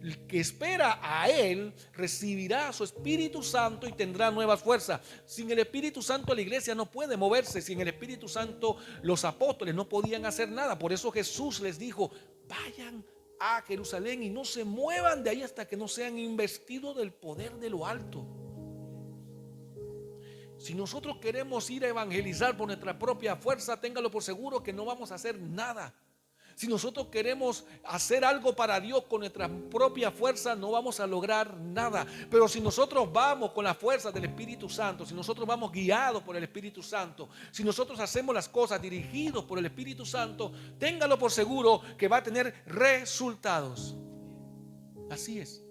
el que espera a Él recibirá su Espíritu Santo y tendrá nuevas fuerzas. Sin el Espíritu Santo la iglesia no puede moverse. Sin el Espíritu Santo los apóstoles no podían hacer nada. Por eso Jesús les dijo: vayan a Jerusalén y no se muevan de ahí hasta que no sean investidos del poder de lo alto. Si nosotros queremos ir a evangelizar por nuestra propia fuerza, téngalo por seguro que no vamos a hacer nada. Si nosotros queremos hacer algo para Dios con nuestra propia fuerza, no vamos a lograr nada. Pero si nosotros vamos con la fuerza del Espíritu Santo, si nosotros vamos guiados por el Espíritu Santo, si nosotros hacemos las cosas dirigidos por el Espíritu Santo, téngalo por seguro que va a tener resultados. Así es.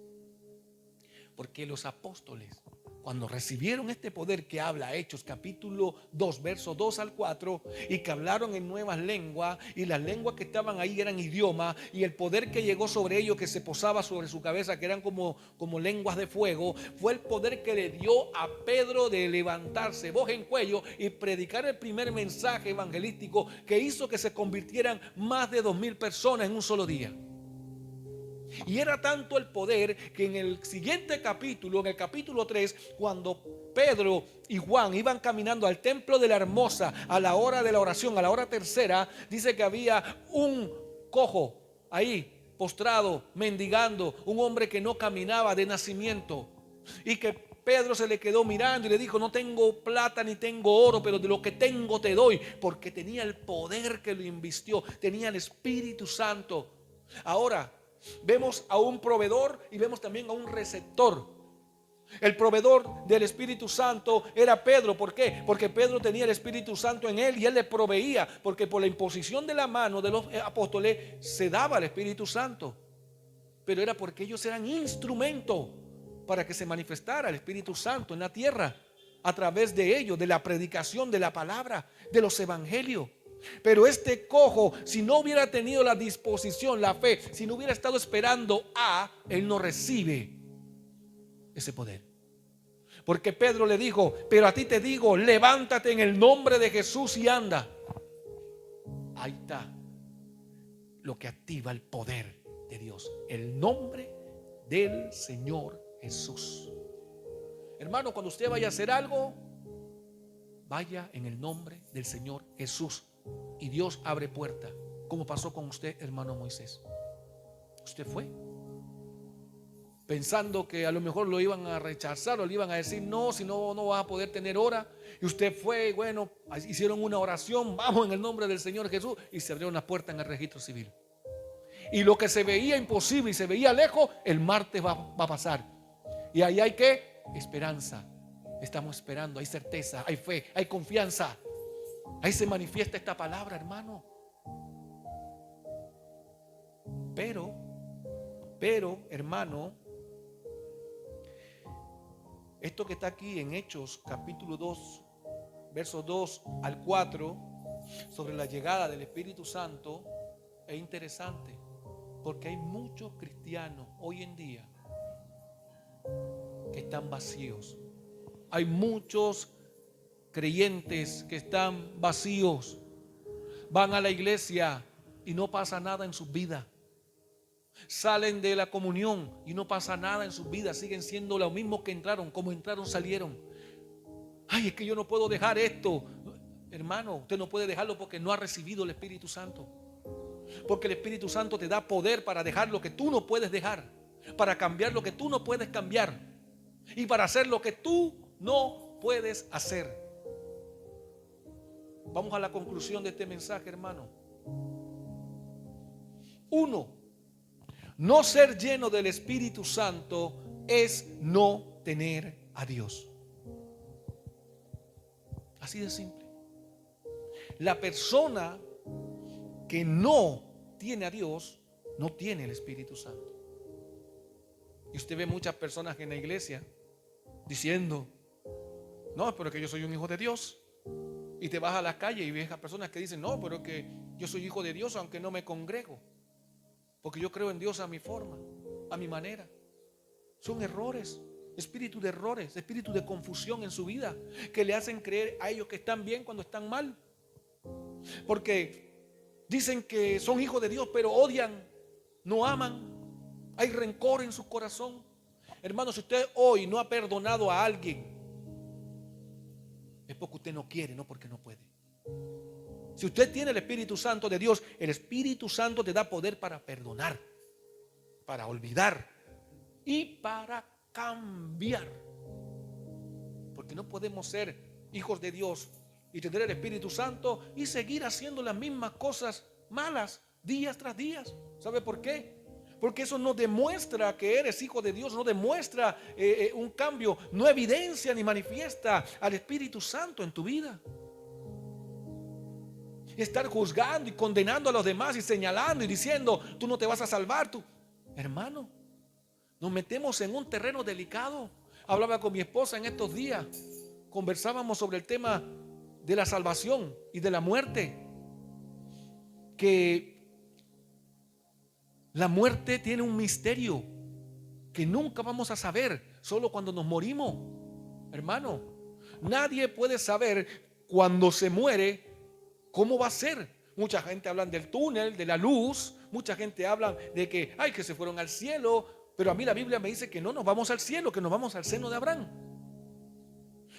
Porque los apóstoles, cuando recibieron este poder que habla Hechos capítulo 2, versos 2 al 4, y que hablaron en nuevas lenguas, y las lenguas que estaban ahí eran idiomas, y el poder que llegó sobre ellos, que se posaba sobre su cabeza, que eran como lenguas de fuego, fue el poder que le dio a Pedro de levantarse voz en cuello y predicar el primer mensaje evangelístico que hizo que se convirtieran más de 2,000 personas en un solo día. Y era tanto el poder que en el siguiente capítulo, en el capítulo 3, cuando Pedro y Juan iban caminando al templo de la Hermosa a la hora de la oración, a la hora tercera, dice que había un cojo ahí postrado, mendigando, un hombre que no caminaba de nacimiento, y que Pedro se le quedó mirando y le dijo: no tengo plata ni tengo oro, pero de lo que tengo te doy, porque tenía el poder que lo invistió, tenía el Espíritu Santo. Ahora vemos a un proveedor y vemos también a un receptor. El proveedor del Espíritu Santo era Pedro. ¿Por qué? Porque Pedro tenía el Espíritu Santo en él y él le proveía, porque por la imposición de la mano de los apóstoles se daba el Espíritu Santo. Pero era porque ellos eran instrumento para que se manifestara el Espíritu Santo en la tierra, a través de ellos, de la predicación de la palabra, de los evangelios. Pero este cojo, si no hubiera tenido la disposición, la fe, si no hubiera estado esperando él no recibe ese poder. Porque Pedro le dijo: pero a ti te digo, levántate en el nombre de Jesús y anda. Ahí está lo que activa el poder de Dios, el nombre del Señor Jesús. Hermano, cuando usted vaya a hacer algo, vaya en el nombre del Señor Jesús. Y Dios abre puerta, como pasó con usted, hermano Moisés. Usted fue pensando que a lo mejor lo iban a rechazar o le iban a decir: no, si no, no vas a poder tener hora. Y usted fue, y bueno, hicieron una oración: vamos en el nombre del Señor Jesús, y se abrió una puerta en el registro civil. Y lo que se veía imposible y se veía lejos, el martes va a pasar. Y ahí hay ¿qué? Esperanza. Estamos esperando, hay certeza, hay fe, hay confianza. Ahí se manifiesta esta palabra, hermano. Pero, hermano, esto que está aquí en Hechos capítulo 2, versos 2 al 4, sobre la llegada del Espíritu Santo, es interesante, porque hay muchos cristianos hoy en día que están vacíos. Hay muchos creyentes que están vacíos. Van a la iglesia y no pasa nada en sus vidas. Salen de la comunión y no pasa nada en sus vidas. Siguen siendo los mismos que entraron, como entraron salieron. Ay, es que yo no puedo dejar esto. Hermano, usted no puede dejarlo porque no ha recibido el Espíritu Santo. Porque el Espíritu Santo te da poder para dejar lo que tú no puedes dejar, para cambiar lo que tú no puedes cambiar y para hacer lo que tú no puedes hacer. Vamos a la conclusión de este mensaje, hermano. 1. No ser lleno del Espíritu Santo es no tener a Dios. Así de simple. La persona que no tiene a Dios no tiene el Espíritu Santo. Y usted ve muchas personas en la iglesia diciendo: no, pero que yo soy un hijo de Dios. Y te vas a la calle y ves a personas que dicen: no, pero que yo soy hijo de Dios aunque no me congrego, porque yo creo en Dios a mi forma, a mi manera. Son errores, espíritu de errores, espíritu de confusión en su vida, que le hacen creer a ellos que están bien cuando están mal. Porque dicen que son hijos de Dios, pero odian, no aman, hay rencor en su corazón. Hermano, si usted hoy no ha perdonado a alguien, es porque usted no quiere, no porque no puede. Si usted tiene el Espíritu Santo de Dios, el Espíritu Santo te da poder para perdonar. para olvidar y para cambiar. Porque no podemos ser hijos de Dios y tener el Espíritu Santo y seguir haciendo las mismas cosas malas día tras día. ¿Sabe por qué? Porque eso no demuestra que eres hijo de Dios, no demuestra un cambio, no evidencia ni manifiesta al Espíritu Santo en tu vida. Estar juzgando y condenando a los demás y señalando y diciendo, tú no te vas a salvar, tú. Hermano, nos metemos en un terreno delicado. Hablaba con mi esposa en estos días, conversábamos sobre el tema de la salvación y de la muerte, que la muerte tiene un misterio que nunca vamos a saber, solo cuando nos morimos. Hermano, nadie puede saber cuando se muere cómo va a ser. Mucha gente habla del túnel, de la luz, mucha gente habla de que, ay, que se fueron al cielo, pero a mí la Biblia me dice que no nos vamos al cielo, que nos vamos al seno de Abraham.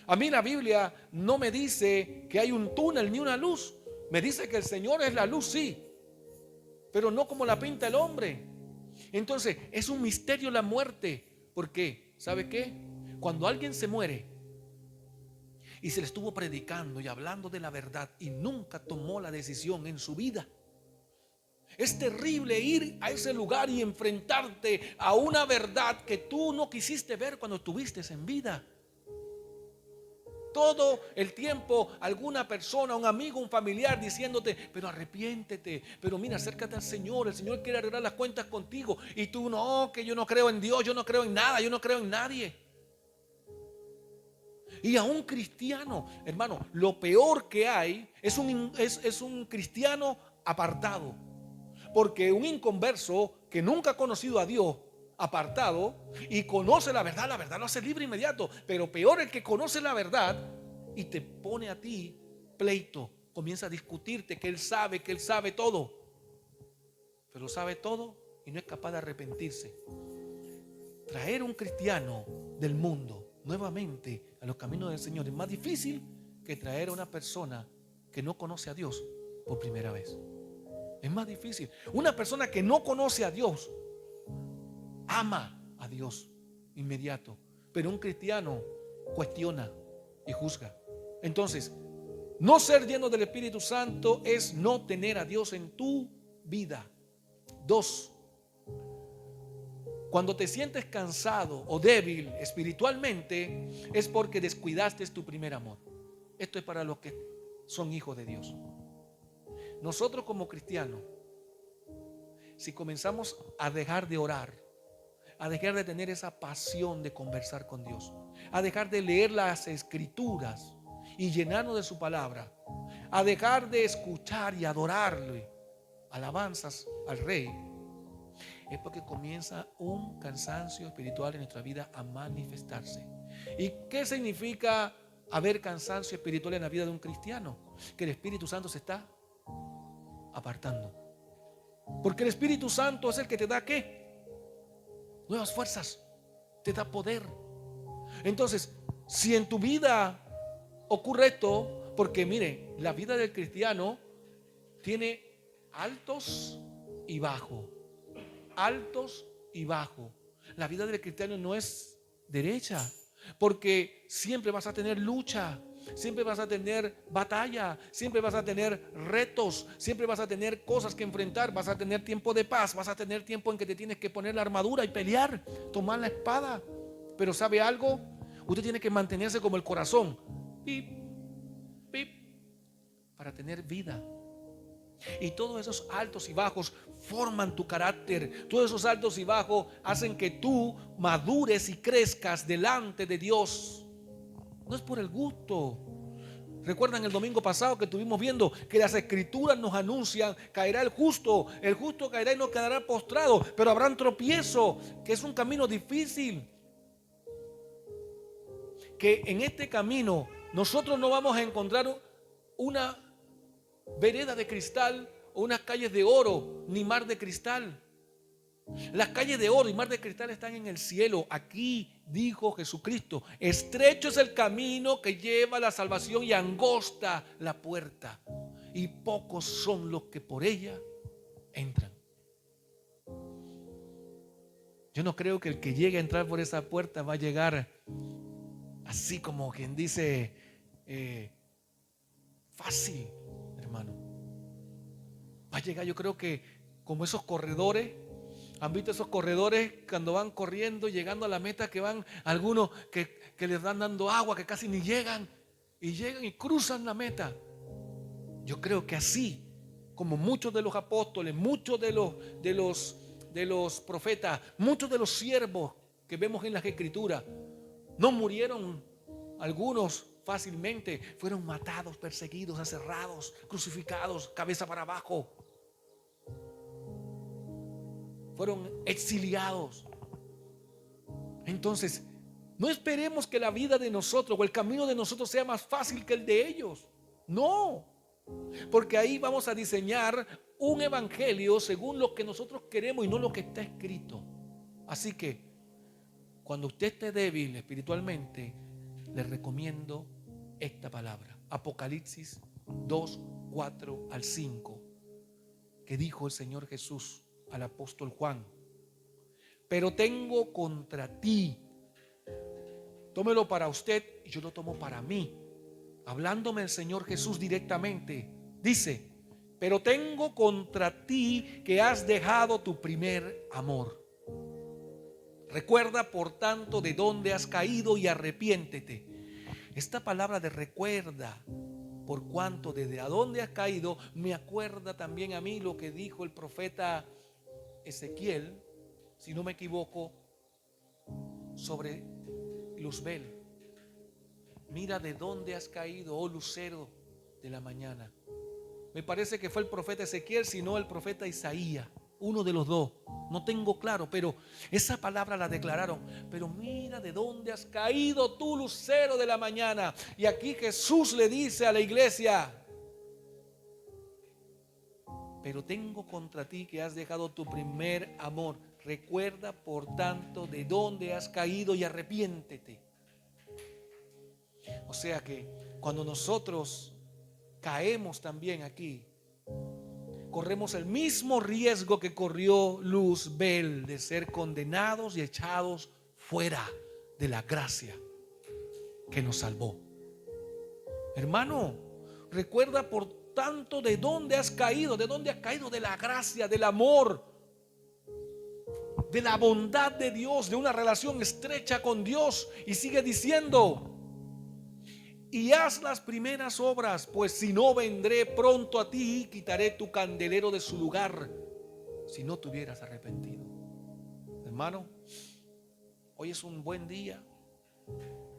A mí la Biblia no me dice que hay un túnel ni una luz. Me dice que el Señor es la luz, sí, pero no como la pinta el hombre. Entonces es un misterio la muerte. ¿Por qué? ¿Sabe qué? Cuando alguien se muere y se le estuvo predicando y hablando de la verdad y nunca tomó la decisión en su vida, es terrible ir a ese lugar y enfrentarte a una verdad que tú no quisiste ver cuando estuviste en vida. Todo el tiempo alguna persona, un amigo, un familiar diciéndote, pero arrepiéntete, pero mira, acércate al Señor, el Señor quiere arreglar las cuentas contigo. Y tú, no, que yo no creo en Dios, yo no creo en nada, yo no creo en nadie. Y a un cristiano, hermano, lo peor que hay es un cristiano apartado. Porque un inconverso que nunca ha conocido a Dios, apartado, y conoce la verdad lo hace libre inmediato. Pero peor el que conoce la verdad y te pone a ti pleito, comienza a discutirte que él sabe todo, pero sabe todo y no es capaz de arrepentirse. Traer un cristiano del mundo nuevamente a los caminos del Señor es más difícil que traer a una persona que no conoce a Dios por primera vez. Es más difícil. Una persona que no conoce a Dios ama a Dios inmediato, pero un cristiano cuestiona y juzga. Entonces, no ser lleno del Espíritu Santo es no tener a Dios en tu vida. 2. Cuando te sientes cansado o débil espiritualmente, es porque descuidaste tu primer amor. Esto es para los que son hijos de Dios. Nosotros como cristianos, si comenzamos a dejar de orar, a dejar de tener esa pasión de conversar con Dios, a dejar de leer las escrituras y llenarnos de su palabra, a dejar de escuchar y adorarle alabanzas al Rey, es porque comienza un cansancio espiritual en nuestra vida a manifestarse. ¿Y qué significa haber cansancio espiritual en la vida de un cristiano? Que el Espíritu Santo se está apartando. Porque el Espíritu Santo es el que te da ¿qué? Nuevas fuerzas, te da poder. Entonces, si en tu vida ocurre esto, porque mire, la vida del cristiano tiene altos y bajos, altos y bajos. La vida del cristiano no es derecha, porque siempre vas a tener lucha, siempre vas a tener batalla, siempre vas a tener retos, siempre vas a tener cosas que enfrentar, vas a tener tiempo de paz, vas a tener tiempo en que te tienes que poner la armadura y pelear, tomar la espada. Pero ¿sabe algo? Usted tiene que mantenerse como el corazón, pip, pip, para tener vida. Y todos esos altos y bajos forman tu carácter. Todos esos altos y bajos hacen que tú madures y crezcas delante de Dios. No es por el gusto. Recuerdan el domingo pasado que estuvimos viendo que las escrituras nos anuncian: caerá el justo caerá y no quedará postrado, pero habrán tropiezo, que es un camino difícil. Que en este camino nosotros no vamos a encontrar una vereda de cristal o unas calles de oro ni mar de cristal. Las calles de oro y mar de cristal están en el cielo. Aquí dijo Jesucristo: estrecho es el camino que lleva a la salvación y angosta la puerta, y pocos son los que por ella entran. Yo no creo que el que llegue a entrar por esa puerta va a llegar así como quien dice fácil, hermano. Va a llegar, yo creo que como esos corredores. ¿Han visto esos corredores cuando van corriendo, llegando a la meta, que van algunos que les dan dando agua, que casi ni llegan, y llegan y cruzan la meta? Yo creo que así, como muchos de los apóstoles, muchos de los profetas, muchos de los siervos que vemos en las Escrituras, no murieron algunos fácilmente, fueron matados, perseguidos, aserrados, crucificados, cabeza para abajo. Fueron exiliados. Entonces, no esperemos que la vida de nosotros o el camino de nosotros sea más fácil que el de ellos. No, porque ahí vamos a diseñar un evangelio según lo que nosotros queremos y no lo que está escrito. Así que, cuando usted esté débil espiritualmente, le recomiendo esta palabra. Apocalipsis 2, 4 al 5, que dijo el Señor Jesús al apóstol Juan: pero tengo contra ti. Tómelo para usted y yo lo tomo para mí. Hablándome el Señor Jesús directamente, dice: pero tengo contra ti que has dejado tu primer amor. Recuerda por tanto de dónde has caído y arrepiéntete. Esta palabra de recuerda, por cuanto desde a dónde has caído, me acuerda también a mí lo que dijo el profeta Ezequiel, si no me equivoco, sobre Luzbel. Mira de dónde has caído, oh lucero de la mañana. Me parece que fue el profeta Ezequiel, si no el profeta Isaías, uno de los dos, no tengo claro, pero esa palabra la declararon. Pero mira de dónde has caído tú, lucero de la mañana. Y aquí Jesús le dice a la iglesia: pero tengo contra ti que has dejado tu primer amor. Recuerda por tanto de dónde has caído y arrepiéntete. O sea que cuando nosotros caemos también aquí, corremos el mismo riesgo que corrió Luzbel, de ser condenados y echados fuera de la gracia que nos salvó. Hermano, recuerda por tanto de dónde has caído. ¿De dónde has caído? De la gracia, del amor, de la bondad de Dios, de una relación estrecha con Dios. Y sigue diciendo: y haz las primeras obras, pues si no, vendré pronto a ti y quitaré tu candelero de su lugar, si no te hubieras arrepentido. Hermano, hoy es un buen día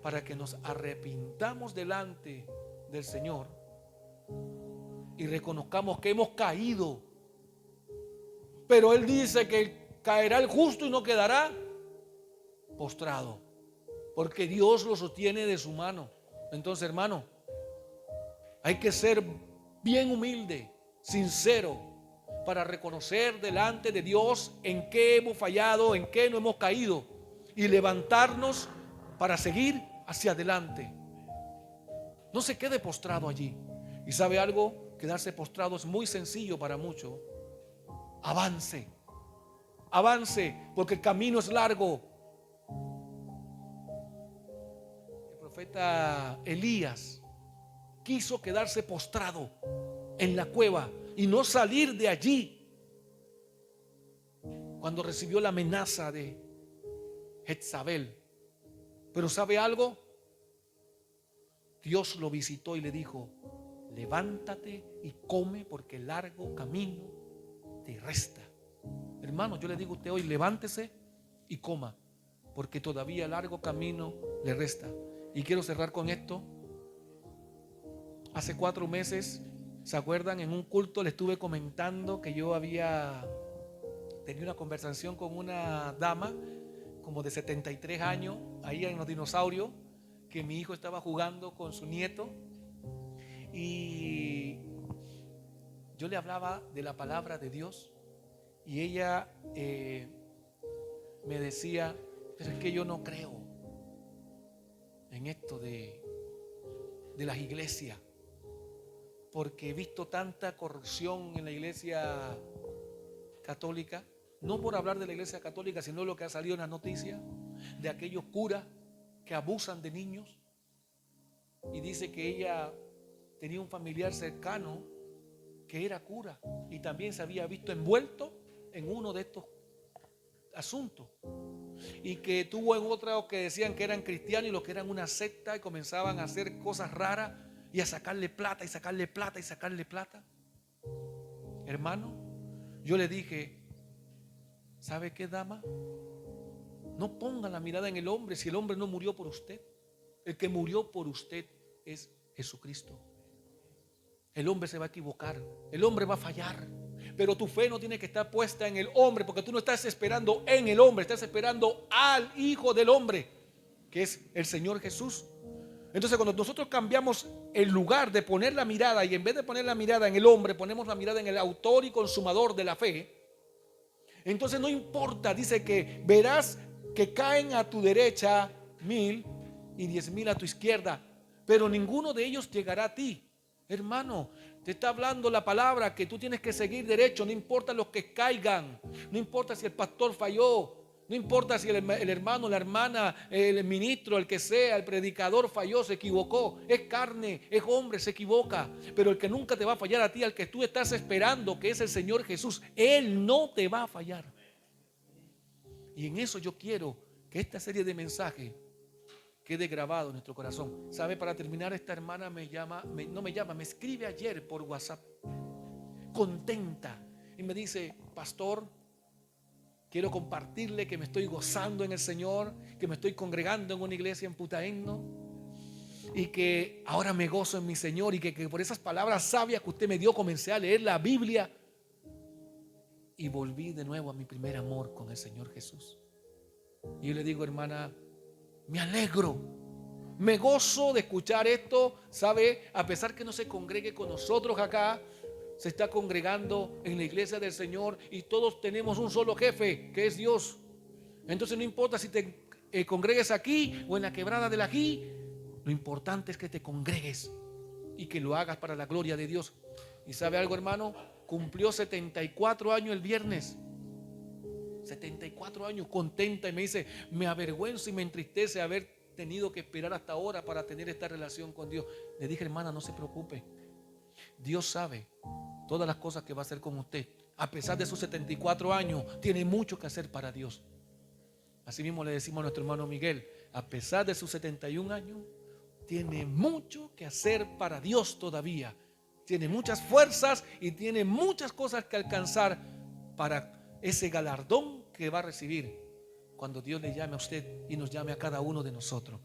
para que nos arrepintamos delante del Señor y reconozcamos que hemos caído. Pero Él dice que caerá el justo y no quedará postrado, porque Dios lo sostiene de su mano. Entonces, hermano, hay que ser bien humilde, sincero, para reconocer delante de Dios en qué hemos fallado, en qué no hemos caído, y levantarnos para seguir hacia adelante. No se quede postrado allí. ¿Y sabe algo? Quedarse postrado es muy sencillo para muchos. Avance, avance, porque el camino es largo. El profeta Elías quiso quedarse postrado en la cueva y no salir de allí cuando recibió la amenaza de Jezabel. Pero ¿sabe algo? Dios lo visitó y le dijo: levántate y come, porque largo camino te resta. Hermano, yo le digo a usted hoy: levántese y coma, porque todavía largo camino le resta. Y quiero cerrar con esto. Hace 4 meses, ¿se acuerdan? En un culto le estuve comentando que yo había tenido una conversación con una dama como de 73 años, ahí en los dinosaurios, que mi hijo estaba jugando con su nieto, y yo le hablaba de la palabra de Dios, y ella me decía: pero es que yo no creo en esto de las iglesias, porque he visto tanta corrupción en la iglesia católica. no por hablar de la iglesia católica, sino lo que ha salido en las noticias, de aquellos curas que abusan de niños. Y dice que ella tenía un familiar cercano que era cura y también se había visto envuelto en uno de estos asuntos. Y que tuvo en otros que decían que eran cristianos y los que eran una secta y comenzaban a hacer cosas raras y a sacarle plata y sacarle plata y sacarle plata. Hermano, yo le dije, ¿sabe qué, dama? No ponga la mirada en el hombre si el hombre no murió por usted. El que murió por usted es Jesucristo. El hombre se va a equivocar, el hombre va a fallar, pero tu fe no tiene que estar puesta en el hombre, porque tú no estás esperando en el hombre, estás esperando al Hijo del hombre, que es el Señor Jesús. Entonces, cuando nosotros cambiamos el lugar de poner la mirada y en vez de poner la mirada en el hombre, ponemos la mirada en el autor y consumador de la fe, entonces no importa, dice que verás que caen a tu derecha 1000 y 10,000 a tu izquierda, pero ninguno de ellos llegará a ti. Hermano, te está hablando la palabra que tú tienes que seguir derecho, no importa los que caigan, no importa si el pastor falló, no importa si el hermano, la hermana, el ministro, el que sea, el predicador falló, se equivocó, es carne, es hombre, se equivoca, pero el que nunca te va a fallar a ti, al que tú estás esperando, que es el Señor Jesús, Él no te va a fallar. Y en eso yo quiero que esta serie de mensajes quede grabado en nuestro corazón. ¿Sabe? Para terminar, esta hermana me escribe ayer por WhatsApp, contenta, y me dice, pastor, quiero compartirle que me estoy gozando en el Señor, que me estoy congregando en una iglesia en Putaendo y que ahora me gozo en mi Señor, y que por esas palabras sabias que usted me dio comencé a leer la Biblia y volví de nuevo a mi primer amor con el Señor Jesús. Y yo le digo, hermana, me alegro, me gozo de escuchar esto. ¿Sabe? A pesar que no se congregue con nosotros acá, se está congregando en la iglesia del Señor y todos tenemos un solo jefe, que es Dios. Entonces no importa si te congregues aquí o en la quebrada del Ají, lo importante es que te congregues y que lo hagas para la gloria de Dios. ¿Y sabe algo, hermano? Cumplió 74 años el viernes. 74 años, contenta, y me dice, me avergüenzo y me entristece haber tenido que esperar hasta ahora para tener esta relación con Dios. Le dije, hermana, no se preocupe, Dios sabe todas las cosas que va a hacer con usted. A pesar de sus 74 años, tiene mucho que hacer para Dios. Así mismo le decimos a nuestro hermano Miguel, a pesar de sus 71 años, tiene mucho que hacer para Dios todavía. Tiene muchas fuerzas y tiene muchas cosas que alcanzar para ese galardón que va a recibir cuando Dios le llame a usted y nos llame a cada uno de nosotros.